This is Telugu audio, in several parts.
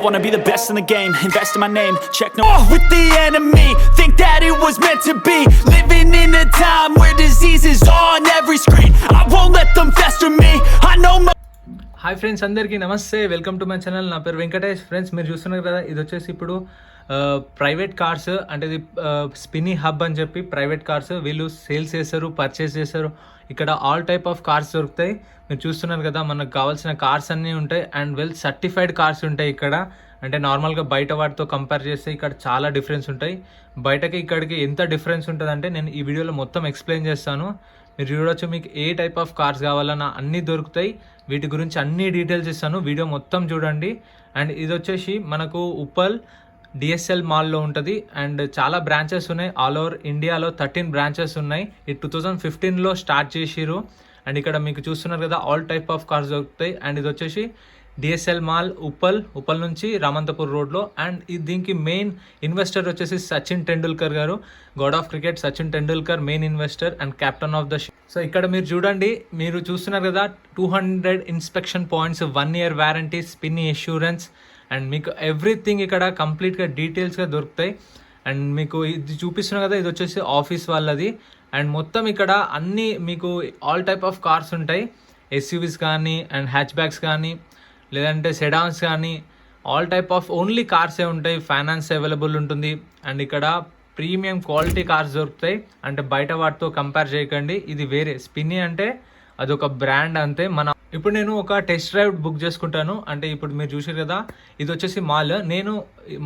wanna be the best in the game, invest in my name, check no with the enemy, think that it was meant to be, living in a time where disease is on every screen, I won't let them fester me, I know my hi friends, అందరికీ నమస్తే. Welcome to my channel. నా పేరు వెంకటేష్. ఫ్రెండ్స్, మీరు చూస్తున్నారు కదా, ఇది వచ్చేసి ఇప్పుడు ప్రైవేట్ కార్స్, అంటే ఇది స్పిన్నీ హబ్ అని చెప్పి ప్రైవేట్ కార్స్ వీళ్ళు సేల్స్ చేస్తారు, పర్చేస్ చేస్తారు. ఇక్కడ ఆల్ టైప్ ఆఫ్ కార్స్ దొరుకుతాయి. మీరు చూస్తున్నారు కదా, మనకు కావాల్సిన కార్స్ అన్నీ ఉంటాయి అండ్ వెల్ సర్టిఫైడ్ కార్స్ ఉంటాయి ఇక్కడ. అంటే నార్మల్గా బయట వాటితో కంపేర్ చేస్తే ఇక్కడ చాలా డిఫరెన్స్ ఉంటాయి. బయటకి ఇక్కడికి ఎంత డిఫరెన్స్ ఉంటుంది అంటే నేను ఈ వీడియోలో మొత్తం ఎక్స్ప్లెయిన్ చేస్తాను. మీరు చూడవచ్చు, మీకు ఏ టైప్ ఆఫ్ కార్స్ కావాలన్నా అన్నీ దొరుకుతాయి. వీటి గురించి అన్ని డీటెయిల్స్ ఇస్తాను, వీడియో మొత్తం చూడండి. అండ్ ఇది వచ్చేసి మనకు ఉప్పల్ డిఎస్ఎల్ మాల్లో ఉంటుంది అండ్ చాలా బ్రాంచెస్ ఉన్నాయి. ఆల్ ఓవర్ ఇండియాలో 13 బ్రాంచెస్ ఉన్నాయి. ఇది 2015లో స్టార్ట్ చేసిరు. అండ్ ఇక్కడ మీకు చూస్తున్నారు కదా, ఆల్ టైప్ ఆఫ్ కార్స్ దొరుకుతాయి. అండ్ ఇది వచ్చేసి డిఎస్ఎల్ మాల్ ఉప్పల్ నుంచి రామంతపూర్ రోడ్లో. అండ్ దీనికి మెయిన్ ఇన్వెస్టర్ వచ్చేసి సచిన్ టెండూల్కర్ గారు, God of cricket Sachin Tendulkar main investor and captain of the ship. So ఇక్కడ మీరు చూడండి, మీరు చూస్తున్నారు కదా, 200 inspection points, 1 year warranty, spin insurance and మీకు ఎవ్రీథింగ్ ఇక్కడ కంప్లీట్గా డీటెయిల్స్గా దొరుకుతాయి. అండ్ మీకు ఇది చూపిస్తున్నా కదా, ఇది వచ్చేసి ఆఫీస్ వాళ్ళది. అండ్ మొత్తం ఇక్కడ అన్నీ మీకు ఆల్ టైప్ ఆఫ్ కార్స్ ఉంటాయి. ఎస్యూవీస్ కానీ అండ్ హ్యాచ్ బ్యాగ్స్ కానీ, లేదంటే సెడాన్స్ కానీ, ఆల్ టైప్ ఆఫ్ ఓన్లీ కార్సే ఉంటాయి. ఫైనాన్స్ అవైలబుల్ ఉంటుంది. అండ్ ఇక్కడ ప్రీమియం క్వాలిటీ కార్స్ దొరుకుతాయి. అంటే బయట వాటితో కంపేర్ చేయకండి, ఇది వేరే. స్పిన్నీ అంటే అదొక బ్రాండ్ అంతే. ఇప్పుడు నేను ఒక టెస్ట్ డ్రైవ్ బుక్ చేసుకుంటాను. అంటే ఇప్పుడు మీరు చూసారు కదా, ఇది వచ్చేసి మాల్. నేను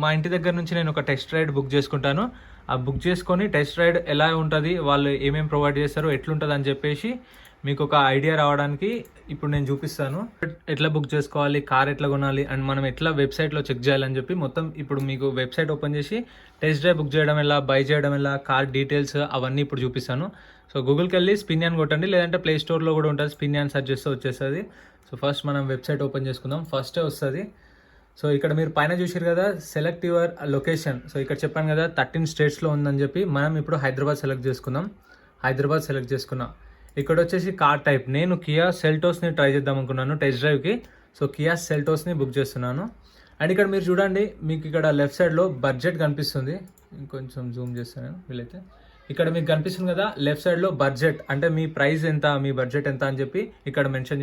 మా ఇంటి దగ్గర నుంచి నేను ఒక టెస్ట్ రైడ్ బుక్ చేసుకుంటాను. ఆ బుక్ చేసుకొని టెస్ట్ రైడ్ ఎలా ఉంటుంది, వాళ్ళు ఏమేమి ప్రొవైడ్ చేస్తారో, ఎట్లుంటుంది అని చెప్పేసి మీకు ఒక ఐడియా రావడానికి ఇప్పుడు నేను చూపిస్తాను. ఎట్లా బుక్ చేసుకోవాలి, కార్ ఎట్లా కొనాలి అండ్ మనం ఎట్లా వెబ్సైట్లో చెక్ చేయాలని చెప్పి మొత్తం ఇప్పుడు మీకు వెబ్సైట్ ఓపెన్ చేసి టెస్ట్ డ్రైవ్ బుక్ చేయడం ఎలా, బై చేయడం ఎలా, కార్ డీటెయిల్స్ అవన్నీ ఇప్పుడు చూపిస్తాను. సో గూగుల్కి వెళ్ళి స్పిన్ అని కొట్టండి, లేదంటే ప్లే స్టోర్లో కూడా ఉంటుంది. స్పిన్ అని సెర్చ్ చేస్తే వచ్చేస్తుంది. సో ఫస్ట్ మనం వెబ్సైట్ ఓపెన్ చేసుకుందాం. ఫస్టే వస్తుంది. సో ఇక్కడ మీరు పైన చూసారు కదా, సెలెక్ట్ యువర్ లొకేషన్. సో ఇక్కడ చెప్పాను కదా 13 స్టేట్స్లో ఉందని చెప్పి. మనం ఇప్పుడు హైదరాబాద్ సెలెక్ట్ చేసుకుందాం. హైదరాబాద్ సెలెక్ట్ చేసుకున్నాం. ఇక్కడ వచ్చేసి కార్ టైప్, నేను కియా సెల్టోస్ని ట్రై చేద్దాం అనుకున్నాను టెస్ట్ డ్రైవ్కి. సో కియా సెల్టోస్ని బుక్ చేస్తున్నాను. అండ్ ఇక్కడ మీరు చూడండి, మీకు ఇక్కడ లెఫ్ట్ సైడ్లో బడ్జెట్ కనిపిస్తుంది. ఇంకొంచెం జూమ్ చేస్తాను వీలైతే. ఇక్కడ మీకు కనిపిస్తుంది కదా, లెఫ్ట్ సైడ్లో బడ్జెట్, అంటే మీ ప్రైస్ ఎంత, మీ బడ్జెట్ ఎంత అని చెప్పి ఇక్కడ మెన్షన్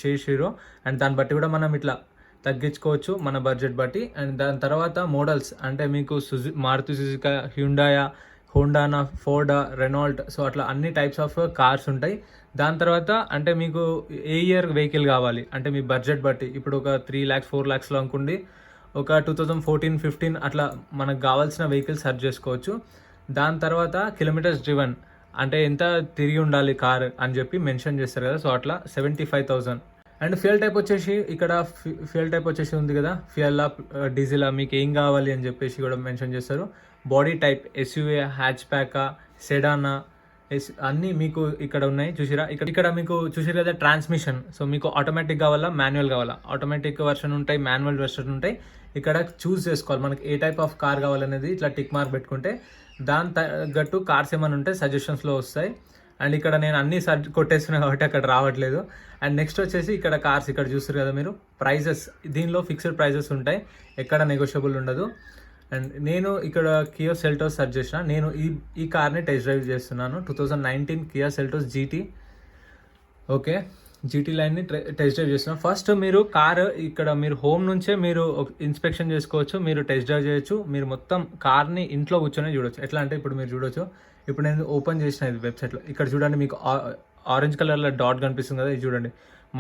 చేసిరు. అండ్ దాన్ని బట్టి కూడా మనం ఇట్లా తగ్గించుకోవచ్చు మన బడ్జెట్ బట్టి. అండ్ దాని తర్వాత మోడల్స్, అంటే మీకు మారుతి సుజుకా, హ్యుండాయా, హోండానా, ఫోర్డా, రెనాల్ట్, సో అట్లా అన్ని టైప్స్ ఆఫ్ కార్స్ ఉంటాయి. దాని తర్వాత అంటే మీకు ఏ ఇయర్ వెహికల్ కావాలి అంటే మీ బడ్జెట్ బట్టి, ఇప్పుడు ఒక 3 lakhs 4 lakhsలో అనుకోండి, ఒక 2014-15 అట్లా మనకు కావాల్సిన వెహికల్ సెర్చ్ చేసుకోవచ్చు. దాని తర్వాత కిలోమీటర్స్ డ్రివన్, అంటే ఎంత తిరిగి ఉండాలి కార్ అని చెప్పి మెన్షన్ చేస్తారు కదా. సో అట్లా 75,000. అండ్ ఫ్యూయల్ టైప్ వచ్చేసి ఇక్కడ ఫ్యూయల్ టైప్ వచ్చేసి ఉంది కదా, ఫ్యూయలా, డీజిలా, మీకు ఏం కావాలి అని చెప్పేసి కూడా మెన్షన్ చేస్తారు. బాడీ టైప్ ఎస్యూవీ, హ్యాచ్ ప్యాకా, సెడానా, అన్నీ మీకు ఇక్కడ ఉన్నాయి. చూసిరా, ఇక్కడ మీకు చూసిరు కదా ట్రాన్స్మిషన్. సో మీకు ఆటోమేటిక్ కావాలా, మాన్యువల్ కావాలా, ఆటోమేటిక్ వర్షన్ ఉంటాయి, మాన్యువల్ వర్షన్ ఉంటాయి. ఇక్కడ చూస్ చేసుకోవాలి మనకి ఏ టైప్ ఆఫ్ కార్ కావాలనేది. ఇట్లా టిక్ మార్క్ పెట్టుకుంటే దాని తగ్గట్టు కార్స్ ఏమైనా ఉంటే సజెషన్స్లో వస్తాయి. అండ్ ఇక్కడ నేను అన్ని కొట్టేస్తున్నా కాబట్టి అక్కడ రావట్లేదు. అండ్ నెక్స్ట్ వచ్చేసి ఇక్కడ కార్స్, ఇక్కడ చూస్తారు కదా మీరు, ప్రైజెస్. దీనిలో ఫిక్స్డ్ ప్రైజెస్ ఉంటాయి, ఎక్కడ నెగోషియబుల్ ఉండదు. అండ్ నేను ఇక్కడ కియా సెల్టోస్ సెర్చ్ చేసిన. నేను ఈ కార్ని టెస్ట్ డ్రైవ్ చేస్తున్నాను. 2019 Kia Seltos GT. Okay, GT లైన్ని టెస్ట్ డ్రైవ్ చేస్తున్నాను. ఫస్ట్ మీరు కార్ ఇక్కడ మీరు హోమ్ నుంచే మీరు ఇన్స్పెక్షన్ చేసుకోవచ్చు, మీరు టెస్ట్ డ్రైవ్ చేయొచ్చు. మీరు మొత్తం కార్ని ఇంట్లో కూర్చొని చూడొచ్చు. ఎట్లా అంటే ఇప్పుడు మీరు చూడొచ్చు, ఇప్పుడు నేను ఓపెన్ చేసిన ఇది వెబ్సైట్లో. ఇక్కడ చూడండి, మీకు ఆరెంజ్ కలర్లో డాట్ కనిపిస్తుంది కదా, ఇది చూడండి,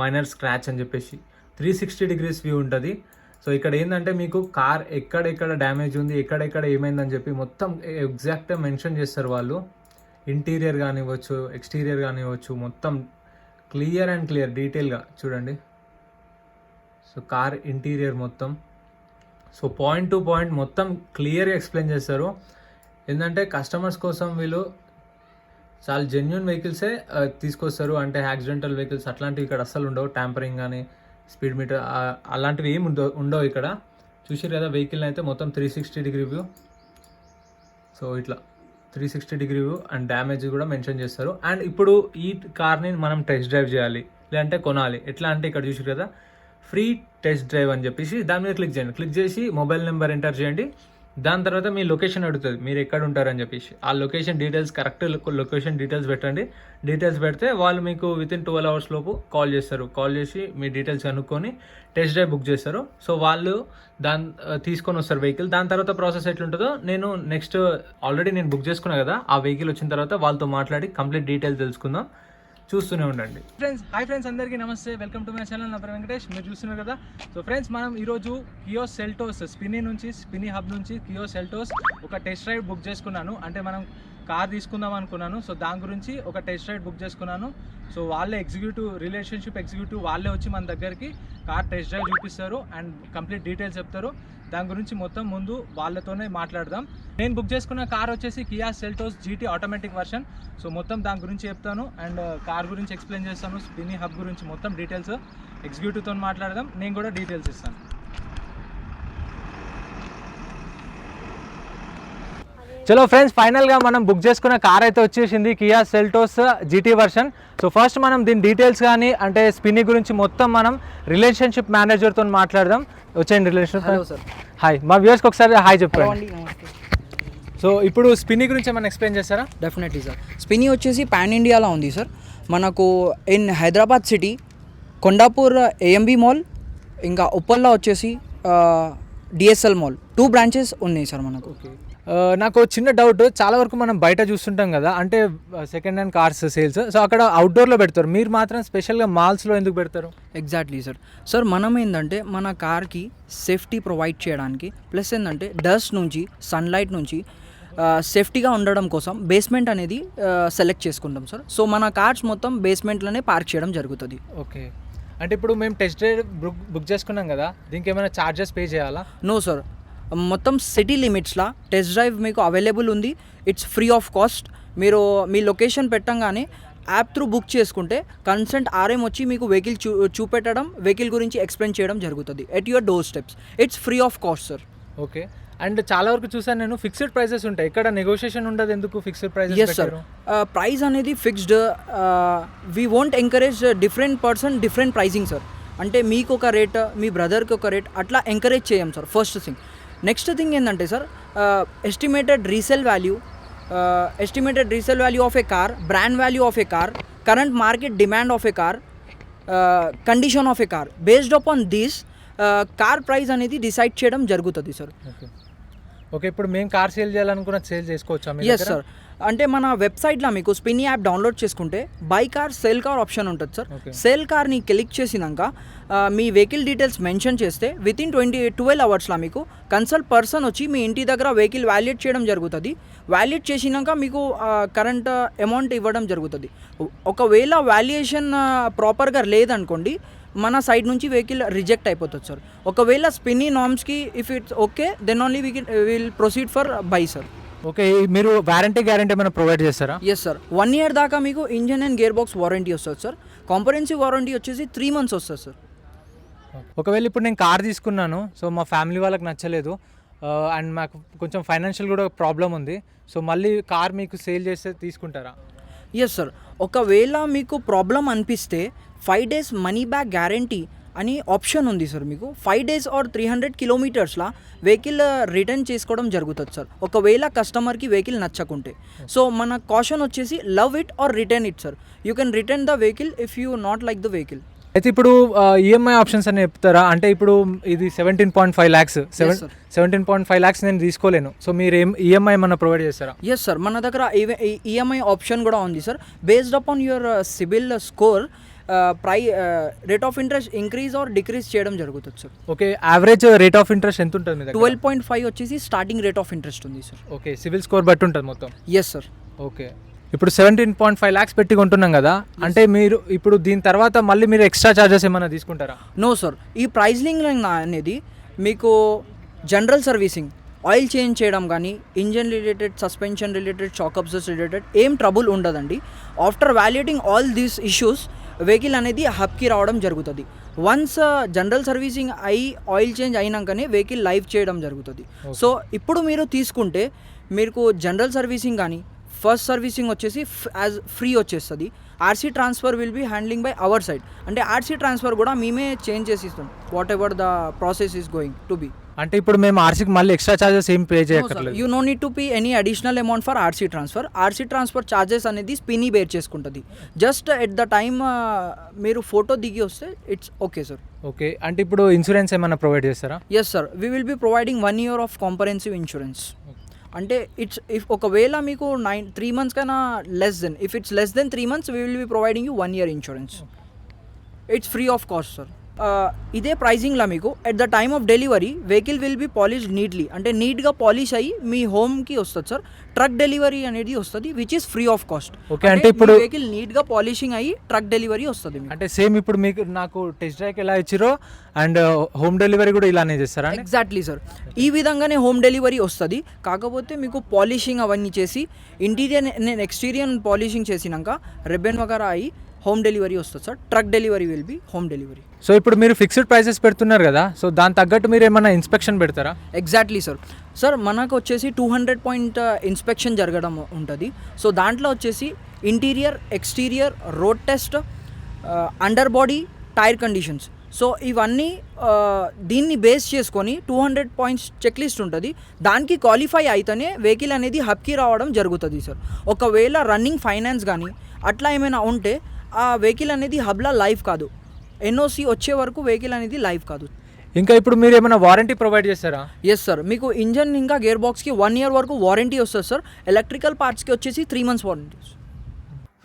మైనర్ స్క్రాచ్ అని చెప్పేసి 360 degrees వ్యూ ఉంటుంది. సో ఇక్కడ ఏంటంటే మీకు కార్ ఎక్కడెక్కడ డ్యామేజ్ ఉంది, ఎక్కడెక్కడ ఏమైందని చెప్పి మొత్తం ఎగ్జాక్ట్గా మెన్షన్ చేస్తారు వాళ్ళు. ఇంటీరియర్ కానివ్వచ్చు, ఎక్స్టీరియర్ కానివ్వచ్చు, మొత్తం క్లియర్ అండ్ క్లియర్ డీటెయిల్గా చూడండి. సో కార్ ఇంటీరియర్ మొత్తం, సో పాయింట్ టు పాయింట్ మొత్తం క్లియర్గా ఎక్స్ప్లెయిన్ చేస్తారు. ఏంటంటే కస్టమర్స్ కోసం వీళ్ళు చాలా జెన్యున్ వెహికల్సే తీసుకొస్తారు. అంటే యాక్సిడెంటల్ వెహికల్స్ అట్లాంటివి ఇక్కడ అస్సలు ఉండవు. ట్యాంపరింగ్ కానీ, స్పీడ్ మీటర్ అలాంటివి ఏమి ఉండవు ఇక్కడ. చూసారు కదా, వెహికల్ అయితే మొత్తం 360 degree వ్యూ. సో ఇట్లా 360 degree వ్యూ అండ్ డ్యామేజ్ కూడా మెన్షన్ చేస్తారు. అండ్ ఇప్పుడు ఈ కార్ని మనం టెస్ట్ డ్రైవ్ చేయాలి, లేదంటే కొనాలి. ఎట్లా అంటే ఇక్కడ చూసారు కదా, ఫ్రీ టెస్ట్ డ్రైవ్ అని చెప్పేసి దాని మీద క్లిక్ చేయండి. క్లిక్ చేసి మొబైల్ నెంబర్ ఎంటర్ చేయండి. దాని తర్వాత మీ లొకేషన్ అడుగుతుంది, మీరు ఎక్కడ ఉంటారని చెప్పేసి. ఆ location details correct location details పెట్టండి. డీటెయిల్స్ పెడితే వాళ్ళు మీకు వితిన్ 12 hours లోపు కాల్ చేస్తారు. కాల్ చేసి మీ డీటెయిల్స్ కనుక్కొని టెస్ట్ డ్రైవ్ బుక్ చేస్తారు. సో వాళ్ళు తీసుకొని వస్తారు వెహికల్. దాని తర్వాత ప్రాసెస్ ఎట్లుంటుందో నేను నెక్స్ట్ ఆల్రెడీ నేను బుక్ చేసుకున్నా కదా, ఆ వెహికల్ వచ్చిన తర్వాత వాళ్ళతో మాట్లాడి కంప్లీట్ డీటెయిల్స్ తెలుసుకుందాం. చూస్తూనే ఉండండి ఫ్రెండ్స్. హాయ్ ఫ్రెండ్స్, అందరికీ నమస్తే, వెల్కమ్ టు మై ఛానల్. నా పేరు వెంకటేష్, మీరు చూస్తున్నారు కదా. సో ఫ్రెండ్స్, మనం ఈరోజు కియా సెల్టోస్ స్పిన్నీ హబ్ నుంచి కియా సెల్టోస్ ఒక టెస్ట్ రైడ్ బుక్ చేసుకున్నాను. అంటే మనం కార్ తీసుకుందాం అనుకున్నాను. సో దాని గురించి ఒక టెస్ట్ రైడ్ బుక్ చేసుకున్నాను. సో వాళ్ళే రిలేషన్షిప్ ఎగ్జిక్యూటివ్ వాళ్ళే వచ్చి మన దగ్గరికి కార్ టెస్ట్ డ్రైవ్ చూపిస్తారు అండ్ కంప్లీట్ డీటెయిల్స్ చెప్తారు. దాని గురించి మొత్తం ముందు వాళ్ళతోనే మాట్లాడదాం. నేను బుక్ చేసుకున్న కార్ వచ్చేసి Kia Seltos GT automatic version. So మొత్తం దాని గురించి చెప్తాను అండ్ కార్ గురించి ఎక్స్ప్లెయిన్ చేస్తాను. స్పిన్నీ హబ్ గురించి మొత్తం డీటెయిల్స్ ఎగ్జిక్యూటివ్తో మాట్లాడదాం. నేను కూడా డీటెయిల్స్ ఇస్తాను. చలో ఫ్రెండ్స్, ఫైనల్గా మనం బుక్ చేసుకున్న కార్ అయితే వచ్చేసింది, Kia Seltos GT version. So first మనం దీని డీటెయిల్స్ కానీ అంటే స్పిన్నీ గురించి మొత్తం మనం రిలేషన్షిప్ మేనేజర్తో మాట్లాడదాం. వచ్చేయండి రిలేషన్షిప్. Hello sir. హాయ్, మా వ్యూవర్స్కి ఒకసారి హాయ్ చెప్పండి. సో ఇప్పుడు స్పిన్నీ గురించి ఏమైనా ఎక్స్ప్లెయిన్ చేస్తారా? Definitely sir. స్పిన్నీ వచ్చేసి పాన్ ఇండియాలో ఉంది సార్. మనకు in Hyderabad city Kondapur AMB mall, ఇంకా ఉప్పల్లో వచ్చేసి DSL మాల్, 2 branches ఉన్నాయి సార్ మనకు. ఓకే, నాకు చిన్న డౌట్. చాలా వరకు మనం బయట చూస్తుంటాం కదా, అంటే second hand cars sales. So అక్కడ అవుట్డోర్లో పెడతారు, మీరు మాత్రం స్పెషల్గా మాల్స్లో ఎందుకు పెడతారు? Exactly sir. సార్ మనం ఏంటంటే మన కార్కి సేఫ్టీ ప్రొవైడ్ చేయడానికి, ప్లస్ ఏంటంటే డస్ట్ నుంచి సన్లైట్ నుంచి సేఫ్టీగా ఉండడం కోసం బేస్మెంట్ అనేది సెలెక్ట్ చేసుకుంటాం సార్. సో మన కార్స్ మొత్తం బేస్మెంట్లోనే పార్క్ చేయడం జరుగుతుంది. ఓకే, అంటే ఇప్పుడు మేము టెస్ట్ డ్రైవ్ బుక్ చేసుకున్నాం కదా, దీనికి ఏమైనా ఛార్జెస్ పే చేయాలా? నో సార్, మొత్తం సిటీ లిమిట్స్లో టెస్ట్ డ్రైవ్ మీకు అవైలబుల్ ఉంది. It's free of cost. మీరు మీ లొకేషన్ పెట్టంగానే యాప్ త్రూ బుక్ చేసుకుంటే కన్సెంట్ RM వచ్చి మీకు వెహికల్ చూపెట్టడం, వెహికల్ గురించి ఎక్స్ప్లెయిన్ చేయడం జరుగుతుంది at your door steps. It's free of cost sir. Okay, and చాలా వరకు చూసాను నేను ఫిక్స్డ్ ప్రైజెస్ ఉంటాయి, ఇక్కడ నెగోషియేషన్ ఉండదు. ఎందుకు fixed prices? Yes sir, price అనేది fixed. We won't encourage different person different pricing sir. అంటే మీకు ఒక రేట్, మీ బ్రదర్కి ఒక రేట్, అట్లా ఎంకరేజ్ చేయం sir. First thing. Next thing ఏంటంటే sir, estimated resale value of a car, brand value of a car, current market demand of a car, condition of a car, based upon this car price అనేది డిసైడ్ చేయడం జరుగుతుంది సార్. ఓకే, ఇప్పుడు మేము కార్ సేల్ చేయాలనుకున్న సేల్ చేసుకోవచ్చా? Yes sir. అంటే మన వెబ్సైట్లో మీకు స్పిన్నీ యాప్ డౌన్లోడ్ చేసుకుంటే buy car sale car option ఉంటుంది సార్. సేల్ కార్ని క్లిక్ చేసినాక మీ వెహికల్ డీటెయిల్స్ మెన్షన్ చేస్తే వితిన్ 12 hours మీకు కన్సల్ట్ పర్సన్ వచ్చి మీ ఇంటి దగ్గర వెహికల్ వాల్యుయేట్ చేయడం జరుగుతుంది. వాల్యుయేట్ చేసినాక మీకు కరెంట్ అమౌంట్ ఇవ్వడం జరుగుతుంది. ఒకవేళ వాల్యుయేషన్ ప్రాపర్గా లేదనుకోండి, మన సైడ్ నుంచి వెహికల్ రిజెక్ట్ అయిపోతుంది సార్. ఒకవేళ స్పిన్నీ నార్మ్స్కి if it's okay, then only will proceed for buy sir. Okay, మీరు గ్యారంటీ ఏమైనా ప్రొవైడ్ చేస్తారా? ఎస్ సార్, 1 year దాకా మీకు engine and gear box warranty వస్తుంది సార్. కాంప్రహెన్సివ్ వారంటీ వచ్చేసి 3 months వస్తుంది సార్. ఒకవేళ ఇప్పుడు నేను కార్ తీసుకున్నాను, సో మా ఫ్యామిలీ వాళ్ళకి నచ్చలేదు అండ్ మాకు కొంచెం ఫైనాన్షియల్ కూడా ప్రాబ్లం ఉంది. సో మళ్ళీ కార్ మీకు సేల్ చేస్తే తీసుకుంటారా? ఎస్ సార్, ఒకవేళ మీకు ప్రాబ్లం అనిపిస్తే 5 days మనీ బ్యాక్ గ్యారంటీ అని ఆప్షన్ ఉంది సార్. మీకు 5 days or 300 kilometersలా వెహికల్ రిటర్న్ చేసుకోవడం జరుగుతుంది సార్, ఒకవేళ కస్టమర్కి వెహికల్ నచ్చకుంటే. సో మన కాషన్ వచ్చేసి love it or return it sir. You can return the vehicle if you not like the vehicle. అయితే ఇప్పుడు EMI ఆప్షన్స్ అని చెప్తారా? అంటే ఇప్పుడు ఇది 17.5 lakhs, 17.5 lakhs నేను తీసుకోలేను. సో మీరు EMI ఏమన్నా ప్రొవైడ్ చేస్తారా? ఎస్ సార్, మన దగ్గర EMI ఆప్షన్ కూడా ఉంది sir. Based upon your CIBIL score rate of interest increase or decrease చేయడం జరుగుతుంది sir. Okay, average rate of interest ఎంత ఉంటుంది మీ దగ్గర? 12.5 వచ్చేసి స్టార్టింగ్ రేట్ ఆఫ్ ఇంట్రెస్ట్ ఉంది సార్. ఓకే, సివిల్ స్కోర్ బట్టి ఉంటుంది మొత్తం. Yes sir. ఓకే, ఇప్పుడు 17.5 lakhs పెట్టి కొంటున్నాం కదా, అంటే మీరు ఇప్పుడు దీని తర్వాత మళ్ళీ మీరు ఎక్స్ట్రా ఛార్జెస్ ఏమైనా తీసుకుంటారా? నో సార్, ఈ ప్రైజింగ్ అనేది మీకు జనరల్ సర్వీసింగ్, ఆయిల్ చేంజ్ చేయడం కానీ, engine related, suspension related, shock absorbers related ఏం ట్రబుల్ ఉండదండి. After valuating all these issues vehicle అనేది హబ్కి రావడం జరుగుతుంది. వన్స్ జనరల్ సర్వీసింగ్ అయి ఆయిల్ చేంజ్ అయినాకనే వెహికల్ లైవ్ చేయడం జరుగుతుంది. సో ఇప్పుడు మీరు తీసుకుంటే మీకు జనరల్ సర్వీసింగ్ కానీ ఫస్ట్ సర్వీసింగ్ వచ్చేసి యాజ్ ఫ్రీ వచ్చేస్తుంది. RC transfer will be handling by our side. అంటే ఆర్సీ ట్రాన్స్ఫర్ కూడా మేమే చేంజ్ చేసి ఇస్తాం, whatever the process is going to be. అంటే ఇప్పుడు మేము ఆర్సీకి మళ్ళీ ఎక్స్ట్రా చార్జెస్ ఏం పే చేయక్కర్లేదు. You know need to pay any additional amount for RC transfer. RC transfer charges అనేది స్పినీ బేర్ చేసుకుంటుంది. జస్ట్ ఎట్ ద టైమ్ మీరు ఫోటో దిగి వస్తే ఇట్స్ ఓకే సార్. ఓకే, అంటే ఇప్పుడు ఇన్సూరెన్స్ ఏమైనా ప్రొవైడ్ చేస్తారా? Yes sir, we will be providing 1 year of comprehensive insurance. అంటే ఇట్స్ ఇఫ్ ఒకవేళ మీకు 3 months కన్నా less than, if it's less than 3 months we will be providing you 1 year insurance. It's free of cost sir. ఇదే ప్రైజింగ్లో మీకు at the time of delivery vehicle will be polished neatly, అంటే నీట్గా పాలిష్ అయ్యి మీ హోమ్కి వస్తుంది సార్. ట్రక్ డెలివరీ అనేది వస్తుంది which is free of cost. Okay, అంటే ఇప్పుడు వెహికల్ నీట్గా పాలిషింగ్ అయ్యి ట్రక్ డెలివరీ వస్తుంది. అంటే సేమ్ ఇప్పుడు మీకు నాకు టెస్ట్ డ్రైవ్ ఎలా ఇచ్చిరో అండ్ హోమ్ డెలివరీ కూడా ఇలానే చేస్తారా? ఎగ్జాక్ట్లీ సార్, ఈ విధంగానే హోమ్ డెలివరీ వస్తుంది. కాకపోతే మీకు పాలిషింగ్ అవన్నీ చేసి ఇంటీరియర్ నేను ఎక్స్టీరియర్ పాలిషింగ్ చేసినాక రిబ్బన్ వగేరా అయ్యి హోమ్ డెలివరీ వస్తుంది sir. Truck delivery will be home delivery. So ఇప్పుడు మీరు ఫిక్స్డ్ ప్రైసెస్ పెడుతున్నారు కదా, సో దాని తగ్గట్టు మీరు ఏమైనా ఇన్స్పెక్షన్ పెడతారా? Exactly sir. సార్ మనకు వచ్చేసి 200 point ఇన్స్పెక్షన్ జరగడం ఉంటుంది. సో దాంట్లో వచ్చేసి interior, exterior, road test, under body, tyre conditions. So ఇవన్నీ దీన్ని బేస్ చేసుకొని 200 points చెక్ లిస్ట్ ఉంటుంది. దానికి క్వాలిఫై అయితేనే వెహికల్ అనేది హబ్కి రావడం జరుగుతుంది సార్. ఒకవేళ రన్నింగ్ ఫైనాన్స్ కానీ అట్లా ఏమైనా ఉంటే ఆ వెహికల్ అనేది హబ్లా లైఫ్ కాదు, ఎన్ఓసి వచ్చే వరకు వెహికల్ అనేది లైఫ్ కాదు. ఇంకా ఇప్పుడు మీరు ఏమైనా వారంటీ ప్రొవైడ్ చేస్తారా? ఎస్ సార్, మీకు ఇంజన్ ఇంకా గేర్ బాక్స్కి 1 year వరకు వారంటీ వస్తుంది సార్. ఎలక్ట్రికల్ పార్ట్స్కి వచ్చేసి 3 months వారంటీ.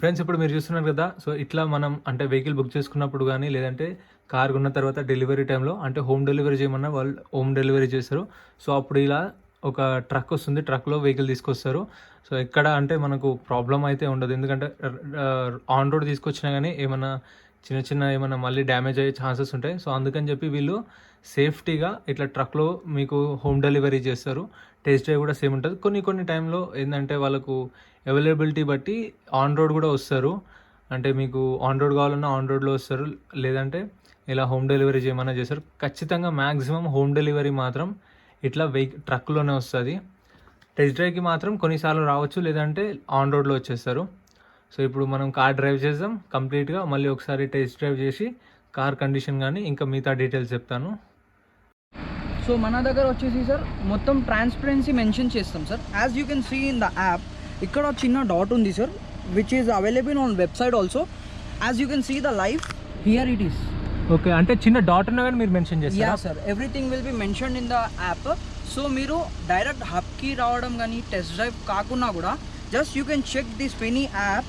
ఫ్రెండ్స్, ఇప్పుడు మీరు చూస్తున్నారు కదా, సో ఇట్లా మనం అంటే వెహికల్ బుక్ చేసుకున్నప్పుడు కానీ లేదంటే కార్ కొన్న తర్వాత డెలివరీ టైంలో అంటే హోమ్ డెలివరీ చేయమన్నా వాళ్ళు హోమ్ డెలివరీ చేస్తారు. సో అప్పుడు ఇలా ఒక ట్రక్ వస్తుంది, ట్రక్లో వెహికల్ తీసుకొస్తారు. సో ఎక్కడ అంటే మనకు ప్రాబ్లం అయితే ఉండదు, ఎందుకంటే ఆన్ రోడ్ తీసుకొచ్చినా కానీ ఏమైనా చిన్న ఏమైనా మళ్ళీ డ్యామేజ్ అయ్యే ఛాన్సెస్ ఉంటాయి. సో అందుకని చెప్పి వీళ్ళు సేఫ్టీగా ఇట్లా ట్రక్లో మీకు హోమ్ డెలివరీ చేస్తారు. టెస్ట్ డ్రైవ్ కూడా సేమ్ ఉంటుంది. కొన్ని టైంలో ఏంటంటే వాళ్ళకు అవైలబిలిటీ బట్టి ఆన్ రోడ్ కూడా వస్తారు. అంటే మీకు ఆన్ రోడ్ కావాలన్నా ఆన్ రోడ్లో వస్తారు, లేదంటే ఇలా హోమ్ డెలివరీ చేయమన్నా చేస్తారు. ఖచ్చితంగా మ్యాక్సిమం హోమ్ డెలివరీ మాత్రం ఇట్లా ట్రక్లోనే వస్తుంది. టెస్ట్ డ్రైవ్కి మాత్రం కొన్నిసార్లు రావచ్చు, లేదంటే ఆన్ రోడ్లో వచ్చేస్తారు. సో ఇప్పుడు మనం కార్ డ్రైవ్ చేద్దాం కంప్లీట్గా, మళ్ళీ ఒకసారి టెస్ట్ డ్రైవ్ చేసి కార్ కండిషన్ కానీ ఇంకా మిగతా డీటెయిల్స్ చెప్తాను. సో మన దగ్గర వచ్చేసి సార్ మొత్తం ట్రాన్స్పరెన్సీ మెన్షన్ చేస్తాం sir. As you can see in the app ఇక్కడ చిన్న డాట్ ఉంది sir, which is available on website also. As you can see the life here it is. Okay, అంటే చిన్న డాట్ ఉన్నా కానీ మీరు మెన్షన్ చేస్తారు? Yeah sir, everything will be mentioned in the app. So మీరు డైరెక్ట్ హబ్కి రావడం కానీ టెస్ట్ డ్రైవ్ కాకుండా కూడా just you can check the Spinny app.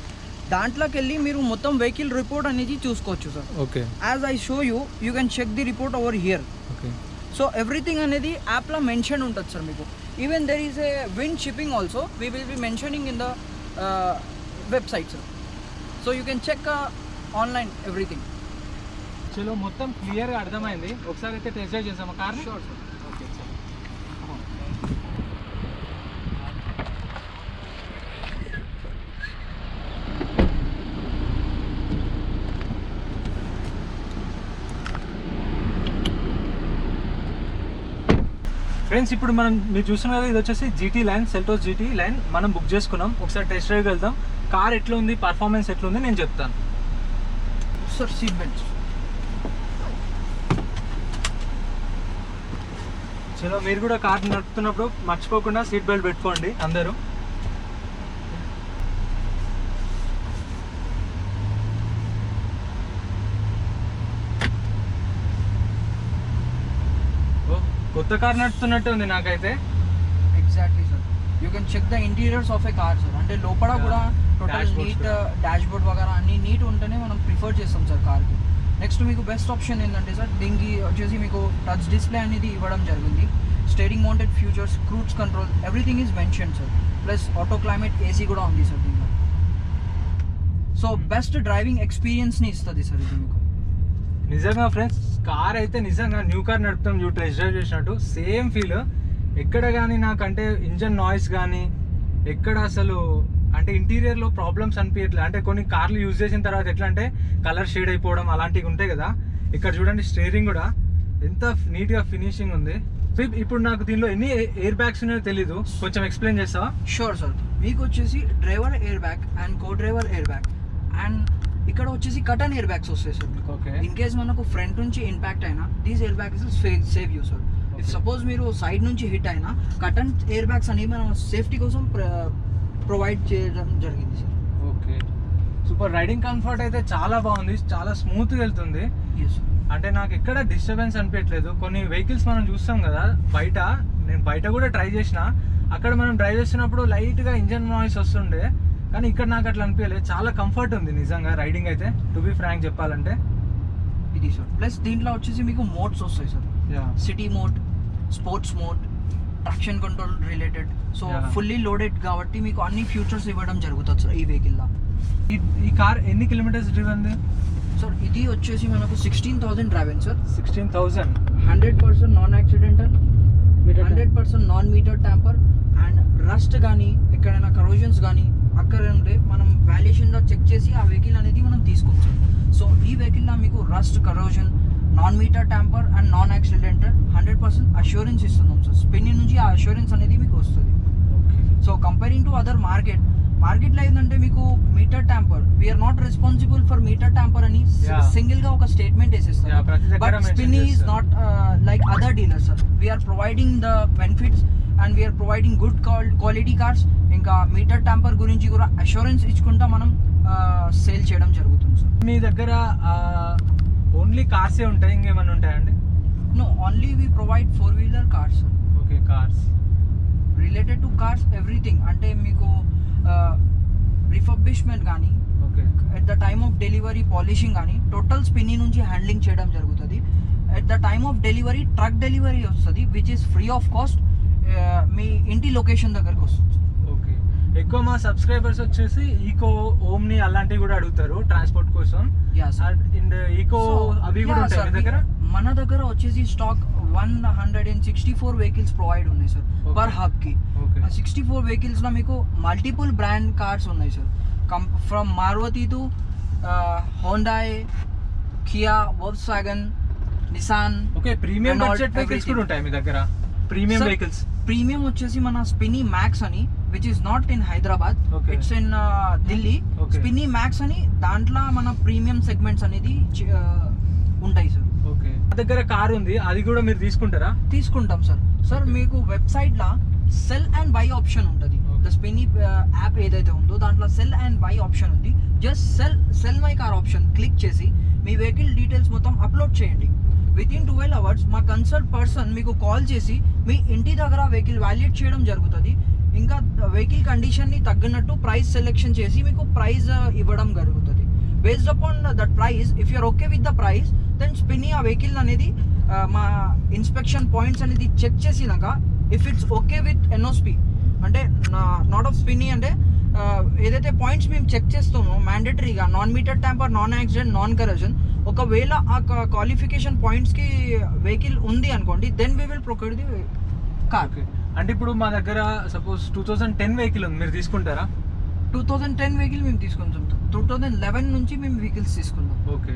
దాంట్లోకి వెళ్ళి మీరు మొత్తం వెహికల్ రిపోర్ట్ అనేది చూసుకోవచ్చు sir. Okay, as I show you can check the report over here. Okay, so everything అనేది యాప్లో మెన్షన్ ఉంటుంది సార్ మీకు. Even there is a wind shipping also we will be mentioning in the website sir. So you can check online everything. చలో మొత్తం క్లియర్గా అర్థమైంది. ఒకసారి అయితే టెస్ట్ డ్రైవ్ చేసాము కార్ని. Sure sir. Okay sir. Friends, ఇప్పుడు మీరు చూస్తున్నారు కదా, ఇది వచ్చేసి GT line, Seltos GT line మనం బుక్ చేసుకున్నాం. ఒకసారి టెస్ట్ డ్రైవ్కి వెళ్దాం. కార్ ఎట్లా ఉంది, పర్ఫార్మెన్స్ ఎట్లా ఉంది నేను చెప్తాను సార్. Seat belt. చలో మీరు కూడా కార్ నడుపుతున్నప్పుడు మర్చిపోకుండా సీట్ బెల్ట్ పెట్టుకోండి అందరూ. కొత్త కార్ నడుపుతున్నట్టే ఉంది నాకైతే. Exactly sir, you can check the interiors of a car sir. అంటే లోపల కూడా టోటల్ నీట్ డాష్ బోర్డ్ వగేరా అన్ని నీట్ ఉంటేనే మనం ప్రిఫర్ చేస్తాం సార్ కార్కి. నెక్స్ట్ మీకు బెస్ట్ ఆప్షన్ ఏంటంటే సార్, దీనికి వచ్చేసి మీకు టచ్ డిస్ప్లే అనేది ఇవ్వడం జరిగింది. Steering mounted futures, cruise control, everything is mention sir. Plus auto climate AC కూడా ఉంది సార్ దీంట్లో. సో బెస్ట్ డ్రైవింగ్ ఎక్స్పీరియన్స్ని ఇస్తుంది సార్ ఇది మీకు. నిజంగా ఫ్రెండ్స్, కార్ అయితే నిజంగా న్యూ కార్ నడుపుతాం యూ టెస్ట్ డ్రైవ్ చేసినట్టు సేమ్ ఫీల్. ఎక్కడ కానీ నాకంటే ఇంజన్ నాయిస్ కానీ ఎక్కడ అసలు అంటే ఇంటీరియర్లో ప్రాబ్లమ్స్ అనిపించట్లేదు. అంటే కొన్ని కార్లు యూజ్ చేసిన తర్వాత ఎట్లా అంటే కలర్ షేడ్ అయిపోవడం అలాంటివి ఉంటాయి కదా. ఇక్కడ చూడండి స్టీరింగ్ కూడా ఎంత నీట్గా ఫినిషింగ్ ఉంది. ఇప్పుడు నాకు దీనిలో ఎన్ని ఎయిర్ బ్యాగ్స్ ఉన్నాయో తెలీదు, కొంచెం ఎక్స్ప్లెయిన్ చేస్తావా? Sure sir. మీకు వచ్చేసి driver air bag and co driver air bag. And ఇక్కడ వచ్చేసి కటన్ ఎయిర్ బ్యాగ్స్ వస్తాయి సార్. ఓకే. ఇన్ కేస్ మనకు ఫ్రంట్ నుంచి ఇంపాక్ట్ అయినా these air bags save you sir. If suppose మీరు సైడ్ నుంచి హిట్ అయినా కటన్ ఎయిర్ బ్యాగ్స్ అనేవి మనం సేఫ్టీ కోసం ప్రొవైడ్ చేయడం జరిగింది sir. Okay, super. Riding comfort అయితే చాలా బాగుంది, చాలా స్మూత్గా వెళ్తుంది. అంటే నాకు ఎక్కడ డిస్టర్బెన్స్ అనిపించలేదు. కొన్ని వెహికల్స్ మనం చూస్తాం కదా బయట, నేను బయట కూడా ట్రై చేసిన, అక్కడ మనం డ్రైవ్ చేస్తున్నప్పుడు లైట్గా ఇంజన్ నాయిస్ వస్తుండే, కానీ ఇక్కడ నాకు అట్లా అనిపించలేదు. చాలా కంఫర్ట్ ఉంది నిజంగా రైడింగ్ అయితే, టు బి ఫ్రాంక్ చెప్పాలంటే ఇది సార్. ప్లస్ దీంట్లో వచ్చేసి మీకు మోడ్స్ వస్తాయి sir. City mode, sports mode, traction control related. So fully loaded కాబట్టి మీకు అన్ని ఫ్యూచర్స్ ఇవ్వడం జరుగుతుంది సార్ ఈ వెహికల్లో. ఈ కార్ ఎన్ని కిలోమీటర్స్ డ్రివెన్ సార్? ఇది వచ్చేసి మనకు 16,000 driven sir. 16,000. 100% non accidental, 100% non meter tamper. And rust కానీ ఎక్కడైనా కరోజన్స్ కానీ అక్కడ ఉంటే మనం వాల్యుయేషన్లో చెక్ చేసి ఆ వెహికల్ అనేది మనం తీసుకోవచ్చు. సో ఈ వెహికల్లో మీకు rust, corrosion, non meter tamper and non accidental 100% assurance ఇస్తున్నాం సార్. స్పిన్ని నుంచి ఆ అష్యూరెన్స్ అనేది మీకు వస్తుంది. సో కంపేరింగ్ టు అదర్ మార్కెట్లో ఏంటంటే మీకు meter tamper, we're not responsible for meter tamper అని సింగిల్ గా ఒక స్టేట్మెంట్ వేసేస్తారు. But Spinny is not like other dealers sir. We're providing the benefits and we're providing good quality cars. ఇంకా మీటర్ ట్యాంపర్ గురించి కూడా అష్యూరెన్స్ ఇచ్చుకుంటా మనం సేల్ చేయడం జరుగుతుంది సార్. మీ దగ్గర ఓన్లీ కార్సే ఉంటాయి, ఇంకేమైనా ఉంటాయండి? No, only we provide 4-wheeler cars. Okay, cars related to cars everything. అంటే మీకు రిఫర్బిష్మెంట్ కానీ, okay, at the time of delivery polishing కానీ టోటల్ స్పిన్ని నుంచి హ్యాండ్లింగ్ చేయడం జరుగుతుంది. At the time of delivery truck delivery వస్తుంది, which is free of cost. మీ ఇంటి లొకేషన్ దగ్గరకు వస్తుంది. ఓకే. ఎక్కువ మా సబ్స్క్రైబర్స్ వచ్చేసి ఈకో, ఓమ్ని అలాంటివి కూడా అడుగుతారు ట్రాన్స్పోర్ట్ కోసం. ఈకో అవి కూడా ఉంటాయి మీ దగ్గర? మన దగ్గర వచ్చేసి స్టాక్ 164 వెహికల్స్ ప్రొవైడ్ ఉన్నాయి సార్ పర్ హబ్ కి. 64 వెహికల్స్ లో మీకు మల్టిపుల్ బ్రాండ్ కార్స్ ఉన్నాయి sir. From Maruti to Hyundai, Kia, Volkswagen, Nissan. Okay, premium budget vehicles కూడా ఉంటాయి మీ దగ్గర? ప్రీమియం వెహికల్స్, ప్రీమియం వచ్చేసి మన స్పిన్ని మ్యాక్స్ అని, which is not in Hyderabad, it's in Delhi. Spinny Max అని, దాంట్లో మన ప్రీమియం సెగ్మెంట్స్ అనేది ఉంటాయి సార్. ఓకే, మా దగ్గర కార్ ఉంది, అది కూడా మీరు తీసుకుంటారా? తీసుకుంటాం సార్. సార్ మీకు website law cell and by option ఉంటుంది. ద స్పిన్ని యాప్ ఏదైతే ఉందో దాంట్లో సెల్ అండ్ బై ఆప్షన్ ఉంది. Just cell my car option click చేసి మీ వెహికల్ డీటెయిల్స్ మొత్తం అప్లోడ్ చేయండి. వితిన్ 12 hours మా కన్సల్ట్ పర్సన్ మీకు కాల్ చేసి మీ ఇంటి దగ్గర వెహికల్ వాల్యుయేట్ చేయడం జరుగుతుంది. ఇంకా వెహికల్ కండిషన్ని తగ్గినట్టు ప్రైస్ సెలెక్షన్ చేసి మీకు ప్రైస్ ఇవ్వడం జరుగుతుంది. Based upon that price, if you're okay with the price, then Spinny ఆ వెహికల్ అనేది మా ఇన్స్పెక్షన్ పాయింట్స్ అనేది చెక్ చేసినాక, ఇఫ్ ఇట్స్ ఓకే విత్ ఎన్ఓస్పి అంటే నాట్ ఆఫ్ స్పిన్ని అంటే ఏదైతే పాయింట్స్ మేము చెక్ చేస్తామో మ్యాండేటరీగా non meter tamper, non accident, non corrosion, ఒకవేళ ఆ క్వాలిఫికేషన్ పాయింట్స్కి వెహికల్ ఉంది అనుకోండి, then we will procure the car. అంటే ఇప్పుడు మా దగ్గర సపోజ్ 2010 వెహికల్ ఉంది, మీరు తీసుకుంటారా? 2010 వెహికల్ మేము తీసుకుంటాం. 2011 నుంచి మేము వెహికల్స్ తీసుకుంటాం. ఓకే,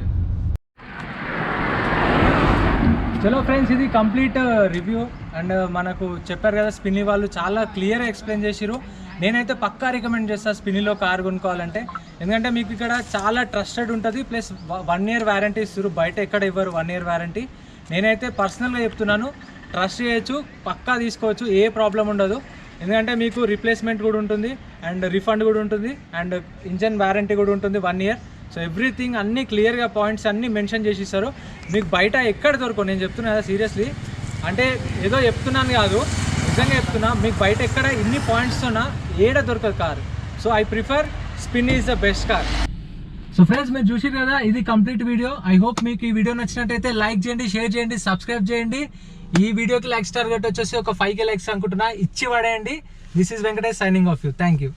చలో ఫ్రెండ్స్, ఇది కంప్లీట్ రివ్యూ. అండ్ మనకు చెప్పారు కదా స్పిన్ని వాళ్ళు చాలా క్లియర్గా ఎక్స్ప్లెయిన్ చేసిరు. నేనైతే పక్కా రికమెండ్ చేస్తాను స్పిన్నిలో కార్ కొనుక్కోవాలంటే, ఎందుకంటే మీకు ఇక్కడ చాలా ట్రస్టెడ్ ఉంటుంది. ప్లస్ 1 year వ్యారంటీ ఇస్తారు, బయట ఎక్కడ ఇవ్వరు 1 year వ్యారంటీ. నేనైతే పర్సనల్గా చెప్తున్నాను, ట్రస్ట్ చేయొచ్చు, పక్కా తీసుకోవచ్చు, ఏ ప్రాబ్లం ఉండదు. ఎందుకంటే మీకు రీప్లేస్మెంట్ కూడా ఉంటుంది, అండ్ రిఫండ్ కూడా ఉంటుంది, అండ్ ఇంజన్ వ్యారంటీ కూడా ఉంటుంది 1 year. సో ఎవ్రీథింగ్ అన్నీ క్లియర్గా పాయింట్స్ అన్నీ మెన్షన్ చేసి ఇస్తారు. మీకు బయట ఎక్కడ దొరకవు, నేను చెప్తున్నా కదా సీరియస్లీ, అంటే ఏదో చెప్తున్నాను కాదు, నిజంగా చెప్తున్నా. మీకు బయట ఎక్కడ ఇన్ని పాయింట్స్తోనా ఏడ దొరకదు కారు. So I prefer Spinny is the best car. So friends, మీరు చూసారు కదా, ఇది కంప్లీట్ వీడియో. ఐ హోప్ మీకు ఈ వీడియో నచ్చినట్టయితే లైక్ చేయండి, షేర్ చేయండి, సబ్స్క్రైబ్ చేయండి. ఈ వీడియోకి లైక్ స్టార్ గట్ వచ్చేసి ఒక 5K లైక్స్ అనుకుంటున్నా, ఇచ్చి పడేయండి. This is Venkatesh signing off you. Thank you.